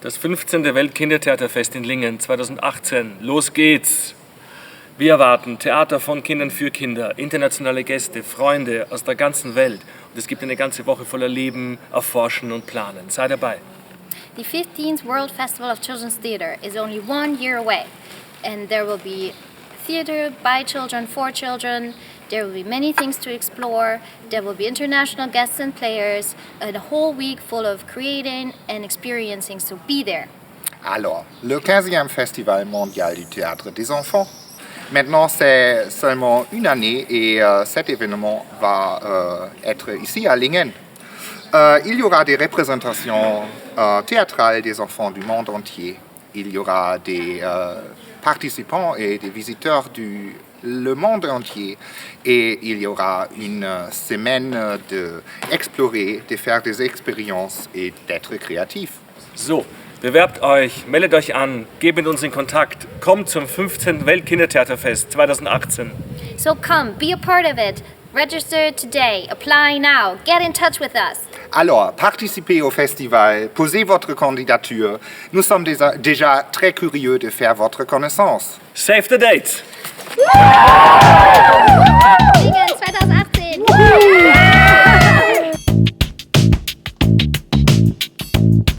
Das 15. Weltkindertheaterfest in Lingen 2018. Los geht's! Wir erwarten Theater von Kindern für Kinder, internationale Gäste, Freunde aus der ganzen Welt. Und es gibt eine ganze Woche voller Leben, Erforschen und Planen. Sei dabei. The 15th World Festival of Children's Theatre is only 1 year away, and there will be theatre by children, for children. There will be many things to explore. There will be international guests and players, and a whole week full of creating and experiencing, so be there. Alors, le 15e Festival mondial du théâtre des enfants. Maintenant, c'est seulement une année et cet événement va être ici à Lingen. Il y aura des représentations théâtrales des enfants du monde entier. Il y aura des participants et des visiteurs du monde entier. Et il y aura une semaine d'explorer, de faire des expériences et d'être créatif. So, bewerbt euch, meldet euch an, geht mit uns in Kontakt. Kommt zum 15. Weltkindertheaterfest 2018. So come, be a part of it. Register today, apply now, get in touch with us. Alors, participez au festival, posez votre candidature. Nous sommes déjà très curieux de faire votre connaissance. Save the date!